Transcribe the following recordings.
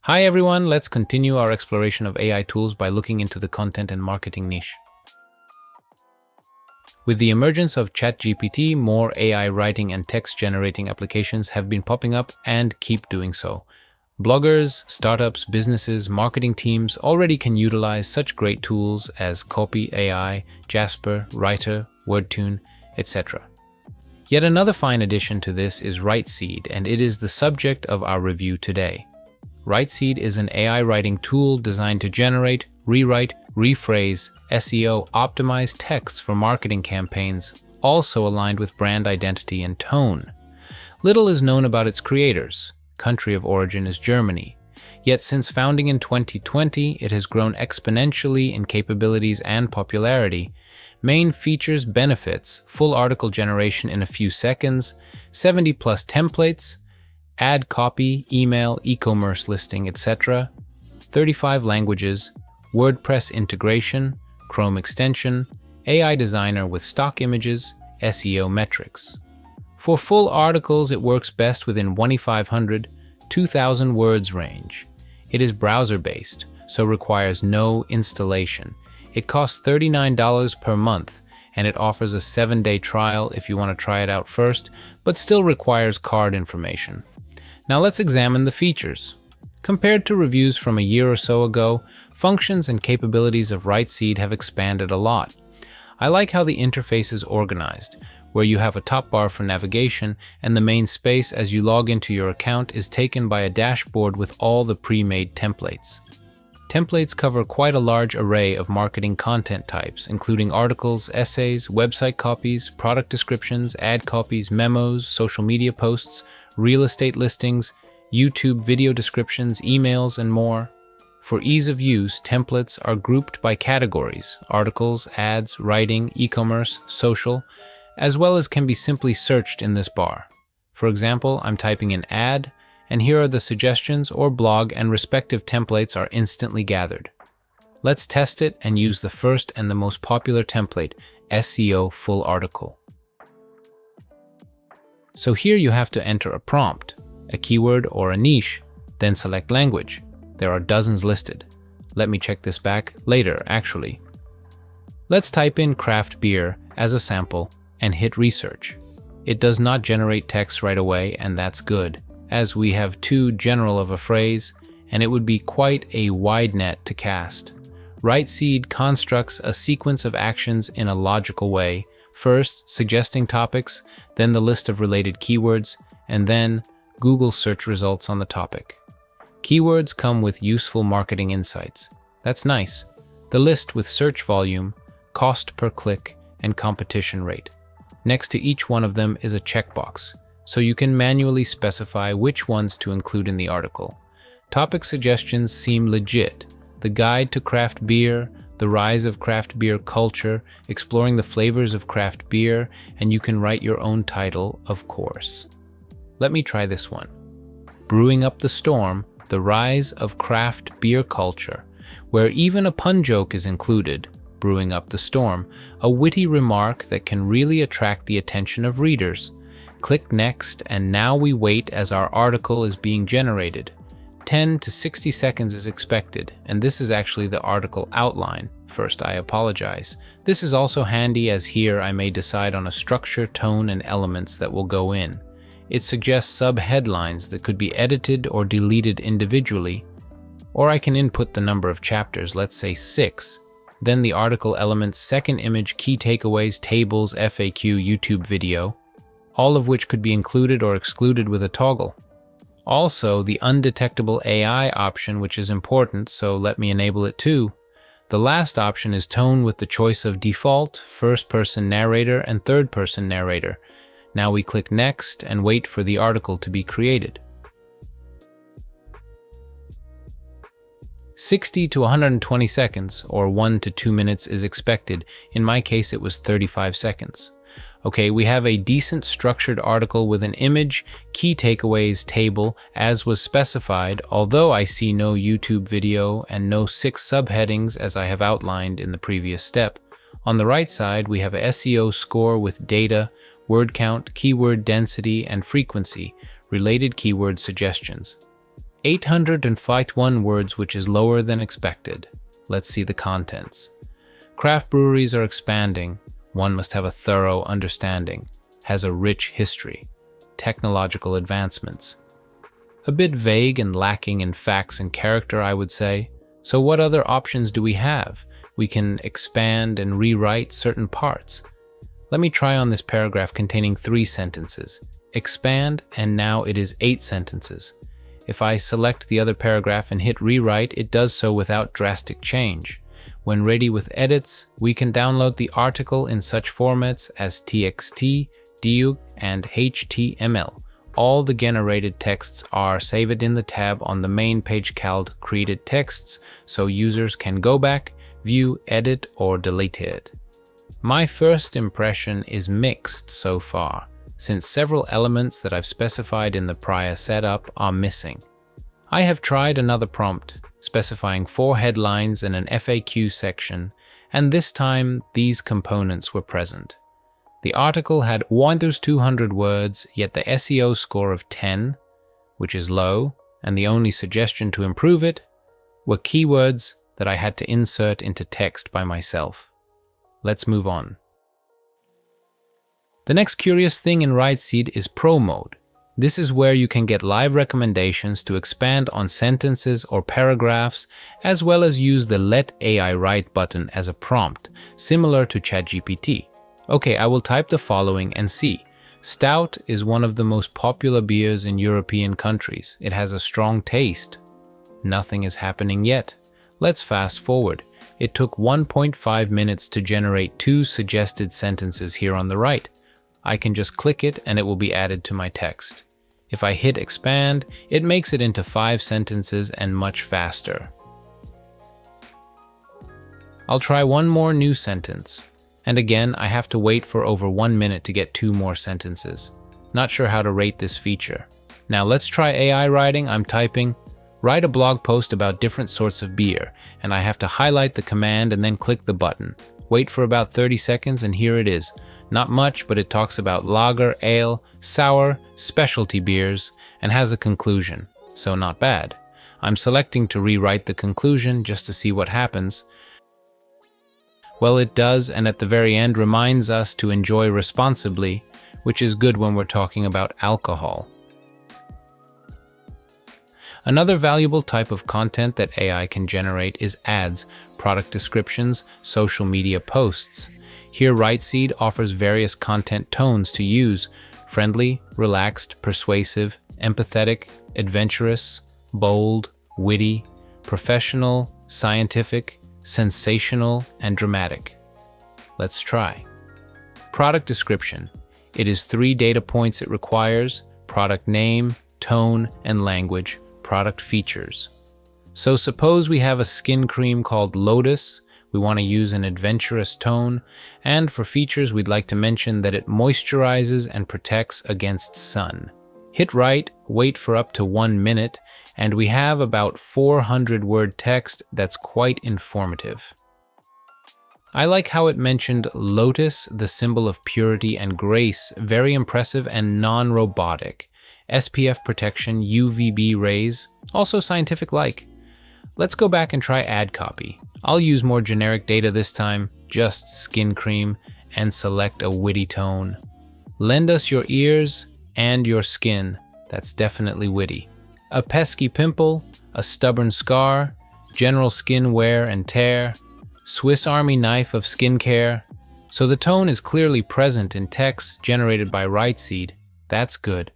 Hi everyone, let's continue our exploration of AI tools by looking into the content and marketing niche. With the emergence of ChatGPT, more AI writing and text-generating applications have been popping up and keep doing so. Bloggers, startups, businesses, marketing teams already can utilize such great tools as Copy.ai, Jasper, Rytr, Wordtune, etc. Yet another fine addition to this is Writeseed, and it is the subject of our review today. Writeseed is an AI writing tool designed to generate, rewrite, rephrase, SEO-Optimized texts for marketing campaigns, also aligned with brand identity and tone. Little is known about its creators. Country of origin is Germany. Yet since founding in 2020, it has grown exponentially in capabilities and popularity. Main features: benefits, full article generation in a few seconds, 70+ templates, ad copy, email, e-commerce listing, etc., 35 languages, WordPress integration, Chrome extension, AI designer with stock images, SEO metrics. For full articles, it works best within 2,500-2,000 words range. It is browser-based, so requires no installation. It costs $39 per month, and it offers a 7-day trial if you want to try it out first, but still requires card information. Now let's examine the features. Compared to reviews from a year or so ago, functions and capabilities of Writeseed have expanded a lot. I like how the interface is organized, where you have a top bar for navigation and the main space as you log into your account is taken by a dashboard with all the pre-made templates. Templates cover quite a large array of marketing content types, including articles, essays, website copies, product descriptions, ad copies, memos, social media posts, real estate listings, YouTube video descriptions, emails, and more. For ease of use, templates are grouped by categories: articles, ads, writing, e-commerce, social, as well as can be simply searched in this bar. For example, I'm typing in ad, and here are the suggestions or blog, and respective templates are instantly gathered. Let's test it and use the first and the most popular template, SEO full article. So here you have to enter a prompt, a keyword or a niche, then select language. There are dozens listed. Let me check this back later, actually. Let's type in craft beer as a sample and hit research. It does not generate text right away, and that's good, as we have too general of a phrase, and it would be quite a wide net to cast. Writeseed constructs a sequence of actions in a logical way, first suggesting topics, then the list of related keywords, and then Google search results on the topic. Keywords come with useful marketing insights. That's nice. The list with search volume, cost per click, and competition rate. Next to each one of them is a checkbox, so you can manually specify which ones to include in the article. Topic suggestions seem legit. The guide to craft beer, the rise of craft beer culture, exploring the flavors of craft beer, and you can write your own title, of course. Let me try this one. Brewing Up the Storm, the rise of craft beer culture, where even a pun joke is included. Brewing Up the Storm, a witty remark that can really attract the attention of readers. Click next, and now we wait as our article is being generated. 10 to 60 seconds is expected, and this is actually the article outline. First, I apologize. This is also handy, as here I may decide on a structure, tone, and elements that will go in. It suggests sub-headlines that could be edited or deleted individually, or I can input the number of chapters, let's say 6. Then the article elements, second image, key takeaways, tables, FAQ, YouTube video, all of which could be included or excluded with a toggle. Also, the undetectable AI option, which is important, so let me enable it too. The last option is tone with the choice of default, first-person narrator, and third-person narrator. Now we click next and wait for the article to be created. 60 to 120 seconds, or 1 to 2 minutes is expected. In my case, it was 35 seconds. Okay, we have a decent structured article with an image, key takeaways table as was specified, although I see no YouTube video and no 6 subheadings as I have outlined in the previous step. On the right side, we have a SEO score with data, word count, keyword density, and frequency, related keyword suggestions. 851 words, which is lower than expected. Let's see the contents. Craft breweries are expanding. One must have a thorough understanding. Has a rich history. Technological advancements. A bit vague and lacking in facts and character, I would say. So what other options do we have? We can expand and rewrite certain parts. Let me try on this paragraph containing 3 sentences. Expand, and now it is 8 sentences. If I select the other paragraph and hit rewrite, it does so without drastic change. When ready with edits, we can download the article in such formats as TXT, DUG, and HTML. All the generated texts are saved in the tab on the main page called Created Texts, so users can go back, view, edit, or delete it. My first impression is mixed so far, since several elements that I've specified in the prior setup are missing. I have tried another prompt, specifying 4 headlines and an FAQ section, and this time these components were present. The article had 1,200 words, yet the SEO score of 10, which is low, and the only suggestion to improve it were keywords that I had to insert into text by myself. Let's move on. The next curious thing in Writeseed is Pro Mode. This is where you can get live recommendations to expand on sentences or paragraphs, as well as use the Let AI Write button as a prompt, similar to ChatGPT. Okay, I will type the following and see. Stout is one of the most popular beers in European countries. It has a strong taste. Nothing is happening yet. Let's fast forward. It took 1.5 minutes to generate 2 suggested sentences here on the right. I can just click it and it will be added to my text. If I hit expand, it makes it into 5 sentences and much faster. I'll try one more new sentence. And again, I have to wait for over 1 minute to get 2 more sentences. Not sure how to rate this feature. Now let's try AI writing. I'm typing, write a blog post about different sorts of beer, and I have to highlight the command and then click the button. Wait for about 30 seconds and here it is. Not much, but it talks about lager, ale, sour, specialty beers, and has a conclusion, so not bad. I'm selecting to rewrite the conclusion just to see what happens. Well, it does, and at the very end reminds us to enjoy responsibly, which is good when we're talking about alcohol. Another valuable type of content that AI can generate is ads, product descriptions, social media posts. Here, Writeseed offers various content tones to use: friendly, relaxed, persuasive, empathetic, adventurous, bold, witty, professional, scientific, sensational, and dramatic. Let's try. Product description. It is 3 data points it requires: product name, tone, and language. Product features. So suppose we have a skin cream called Lotus. We want to use an adventurous tone, and for features we'd like to mention that it moisturizes and protects against sun. Hit write, wait for up to 1 minute, and we have about 400 word text that's quite informative. I like how it mentioned lotus, the symbol of purity and grace, very impressive and non-robotic. SPF protection, UVB rays, also scientific-like. Let's go back and try ad copy. I'll use more generic data this time, just skin cream, and select a witty tone. Lend us your ears and your skin. That's definitely witty. A pesky pimple, a stubborn scar, general skin wear and tear, Swiss Army knife of skincare. So the tone is clearly present in text generated by Writeseed. That's good.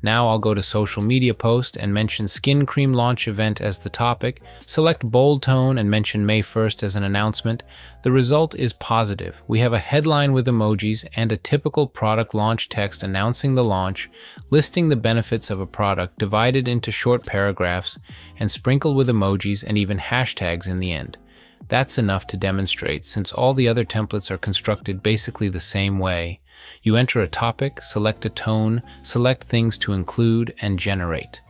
Now I'll go to social media post and mention skin cream launch event as the topic, select bold tone and mention May 1st as an announcement. The result is positive. We have a headline with emojis and a typical product launch text announcing the launch, listing the benefits of a product divided into short paragraphs and sprinkled with emojis and even hashtags in the end. That's enough to demonstrate, since all the other templates are constructed basically the same way. You enter a topic, select a tone, select things to include, and generate.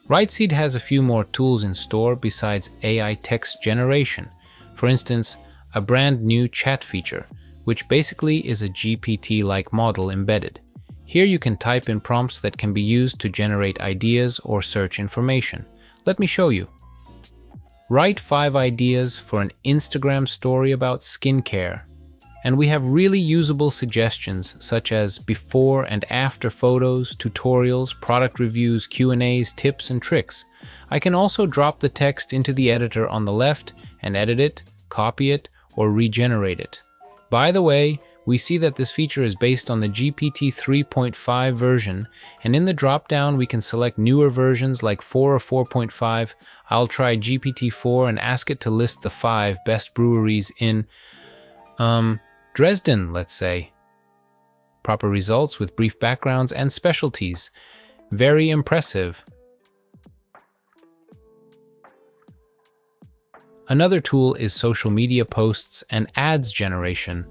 Writeseed has a few more tools in store besides AI text generation. For instance, a brand new chat feature, which basically is a GPT-like model embedded. Here you can type in prompts that can be used to generate ideas or search information. Let me show you. Write 5 ideas for an Instagram story about skincare. And we have really usable suggestions such as before and after photos, tutorials, product reviews, Q&As, tips, and tricks. I can also drop the text into the editor on the left and edit it, copy it, or regenerate it. By the way, we see that this feature is based on the GPT 3.5 version, and in the drop-down we can select newer versions like 4 or 4.5. I'll try GPT-4 and ask it to list the 5 best breweries in, Dresden, let's say. Proper results with brief backgrounds and specialties. Very impressive. Another tool is social media posts and ads generation.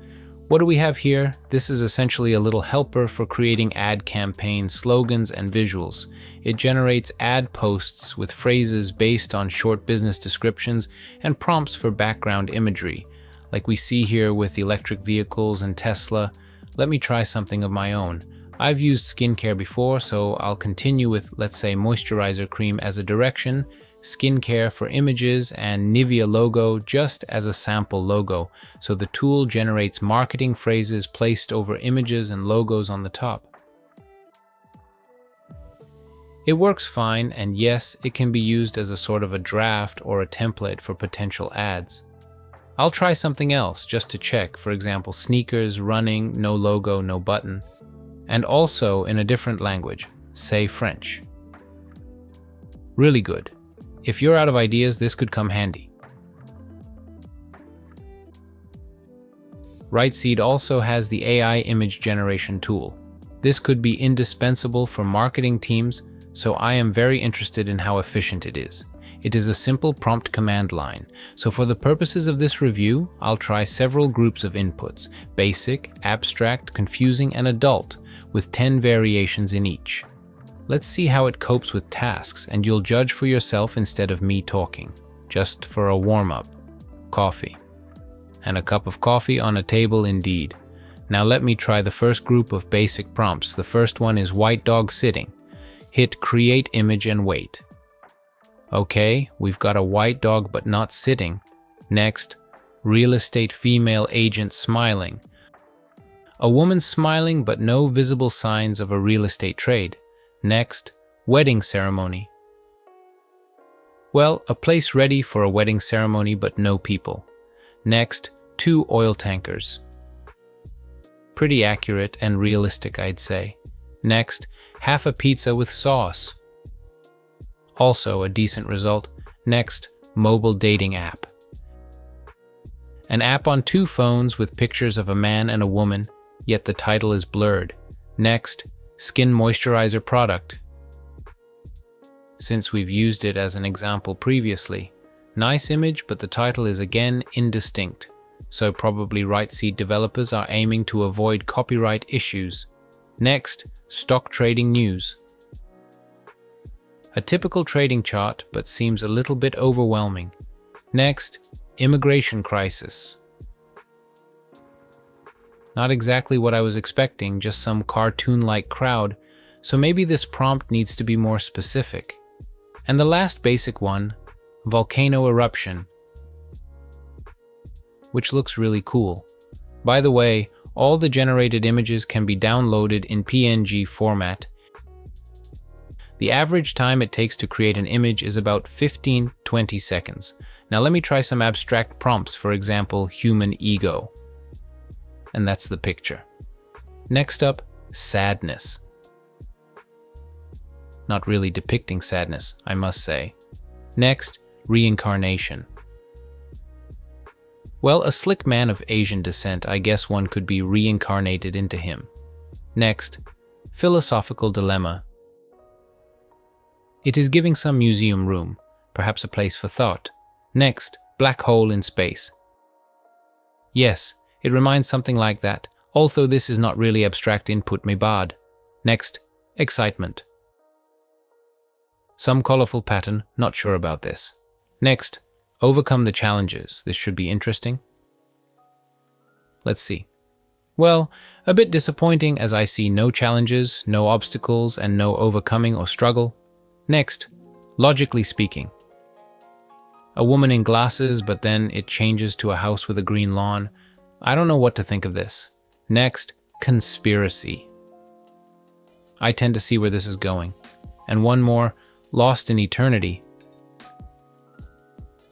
What do we have here? This is essentially a little helper for creating ad campaigns, slogans, and visuals. It generates ad posts with phrases based on short business descriptions and prompts for background imagery. Like we see here with electric vehicles and Tesla. Let me try something of my own. I've used skincare before, so I'll continue with, let's say, moisturizer cream as a direction, skincare for images, and Nivea logo just as a sample logo, so the tool generates marketing phrases placed over images and logos on the top. It works fine, and yes, it can be used as a sort of a draft or a template for potential ads. I'll try something else just to check, for example, sneakers, running, no logo, no button, and also in a different language, say French. Really good. If you're out of ideas, this could come handy. Writeseed also has the AI image generation tool. This could be indispensable for marketing teams, so I am very interested in how efficient it is. It is a simple prompt command line, so for the purposes of this review, I'll try several groups of inputs: basic, abstract, confusing, and adult, with 10 variations in each. Let's see how it copes with tasks, and you'll judge for yourself instead of me talking. Just for a warm-up. Coffee. And a cup of coffee on a table indeed. Now let me try the first group of basic prompts. The first one is white dog sitting. Hit create image and wait. Okay, we've got a white dog but not sitting. Next, real estate female agent smiling. A woman smiling but no visible signs of a real estate trade. Next, wedding ceremony. Well, a place ready for a wedding ceremony but no people. Next, 2 oil tankers. Pretty accurate and realistic, I'd say. Next, half a pizza with sauce. Also a decent result. Next, mobile dating app. An app on 2 phones with pictures of a man and a woman, yet the title is blurred. Next, skin moisturizer product. Since we've used it as an example previously. Nice image, but the title is again indistinct. So probably Writeseed developers are aiming to avoid copyright issues. Next, stock trading news. A typical trading chart, but seems a little bit overwhelming. Next, immigration crisis. Not exactly what I was expecting, just some cartoon-like crowd, so maybe this prompt needs to be more specific. And the last basic one, volcano eruption, which looks really cool. By the way, all the generated images can be downloaded in PNG format. The average time it takes to create an image is about 15-20 seconds. Now let me try some abstract prompts, for example, human ego. And that's the picture. Next up, sadness. Not really depicting sadness, I must say. Next, reincarnation. Well, a slick man of Asian descent, I guess one could be reincarnated into him. Next, philosophical dilemma. It is giving some museum room, perhaps a place for thought. Next, black hole in space. Yes, it reminds something like that, although this is not really abstract input, me bad. Next, excitement. Some colorful pattern, not sure about this. Next, overcome the challenges. This should be interesting. Let's see. Well, a bit disappointing as I see no challenges, no obstacles, and no overcoming or struggle. Next, logically speaking. A woman in glasses, but then it changes to a house with a green lawn. I don't know what to think of this. Next, conspiracy. I tend to see where this is going. And one more, lost in eternity.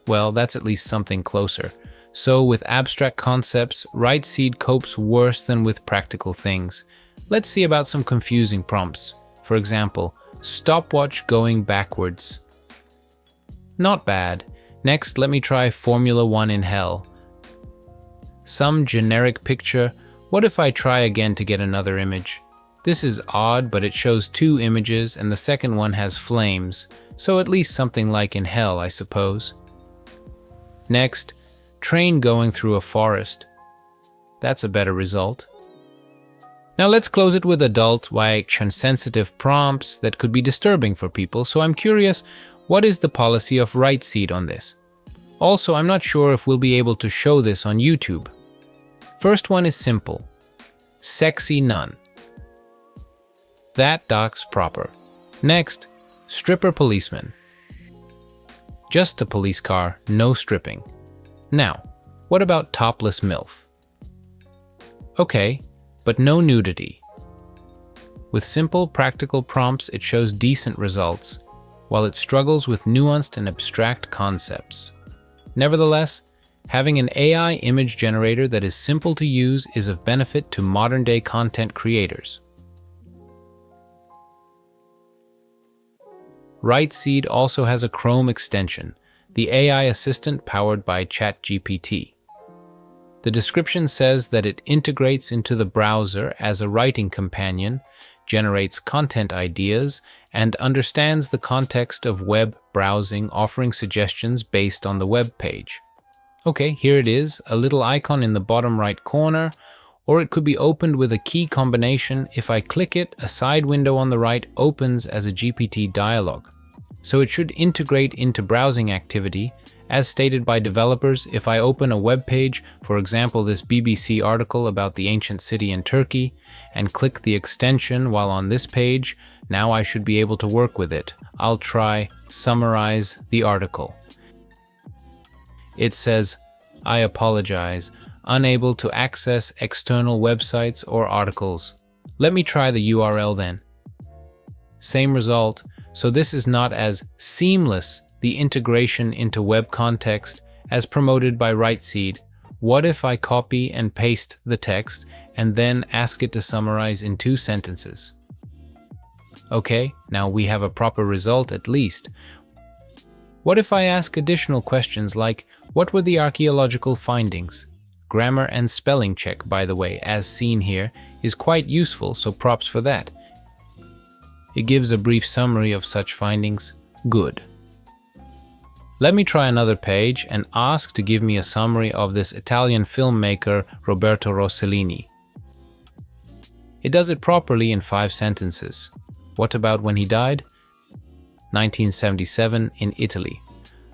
Well, that's at least something closer. So with abstract concepts, Writeseed copes worse than with practical things. Let's see about some confusing prompts. For example, stopwatch going backwards. Not bad. Next, let me try Formula 1 in hell. Some generic picture. What if I try again to get another image? This is odd, but it shows two images and the second one has flames, so at least something like in hell, I suppose. Next, train going through a forest. That's a better result. Now let's close it with adult, sensitive prompts that could be disturbing for people, so I'm curious, what is the policy of Writeseed on this? Also, I'm not sure if we'll be able to show this on YouTube. First one is simple. Sexy none. That doc's proper. Next, stripper policeman. Just a police car, no stripping. Now, what about topless MILF? Okay, but no nudity. With simple, practical prompts, it shows decent results, while it struggles with nuanced and abstract concepts. Nevertheless, having an AI image generator that is simple to use is of benefit to modern-day content creators. Writeseed also has a Chrome extension, the AI assistant powered by ChatGPT. The description says that it integrates into the browser as a writing companion, generates content ideas, and understands the context of web browsing, offering suggestions based on the web page. Okay, here it is, a little icon in the bottom right corner, or it could be opened with a key combination. If I click it, a side window on the right opens as a GPT dialog. So it should integrate into browsing activity. As stated by developers, if I open a web page, for example this BBC article about the ancient city in Turkey, and click the extension while on this page, now I should be able to work with it. I'll try summarize the article. It says, I apologize, unable to access external websites or articles. Let me try the URL then. Same result, so this is not as seamless, the integration into web context, as promoted by Writeseed. What if I copy and paste the text and then ask it to summarize in 2 sentences? Okay, now we have a proper result at least. What if I ask additional questions like, what were the archaeological findings? Grammar and spelling check, by the way, as seen here, is quite useful, so props for that. It gives a brief summary of such findings. Good. Let me try another page and ask to give me a summary of this Italian filmmaker Roberto Rossellini. It does it properly in 5 sentences. What about when he died? 1977 in Italy.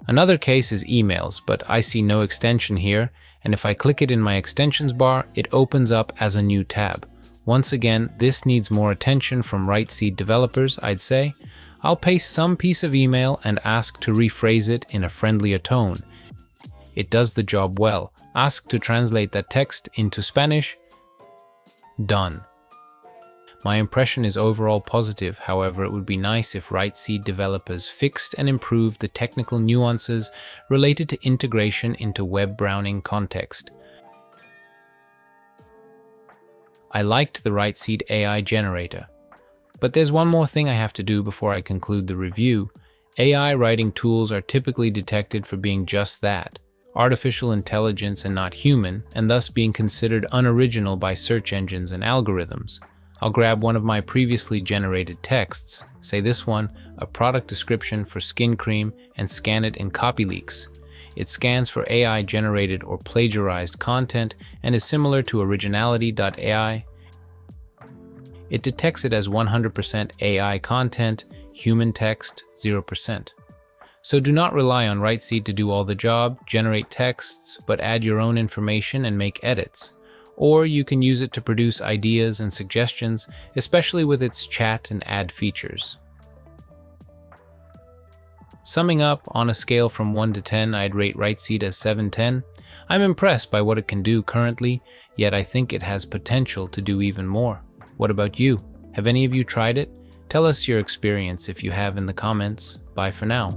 Another case is emails, but I see no extension here, and if I click it in my extensions bar, it opens up as a new tab. Once again, this needs more attention from Writeseed developers, I'd say. I'll paste some piece of email and ask to rephrase it in a friendlier tone. It does the job well. Ask to translate that text into Spanish. Done. My impression is overall positive, however, it would be nice if Writeseed developers fixed and improved the technical nuances related to integration into web browsing context. I liked the Writeseed AI generator. But there's one more thing I have to do before I conclude the review. AI writing tools are typically detected for being just that, artificial intelligence and not human, and thus being considered unoriginal by search engines and algorithms. I'll grab one of my previously generated texts, say this one, a product description for skin cream, and scan it in CopyLeaks. It scans for AI-generated or plagiarized content and is similar to Originality.ai. It detects it as 100% AI content, human text 0%. So do not rely on Writeseed to do all the job, generate texts, but add your own information and make edits. or you can use it to produce ideas and suggestions, especially with its chat and ad features. Summing up, on a scale from 1 to 10, I'd rate Writeseed as 7/10. I'm impressed by what it can do currently, yet I think it has potential to do even more. What about you? Have any of you tried it? Tell us your experience if you have in the comments. Bye for now.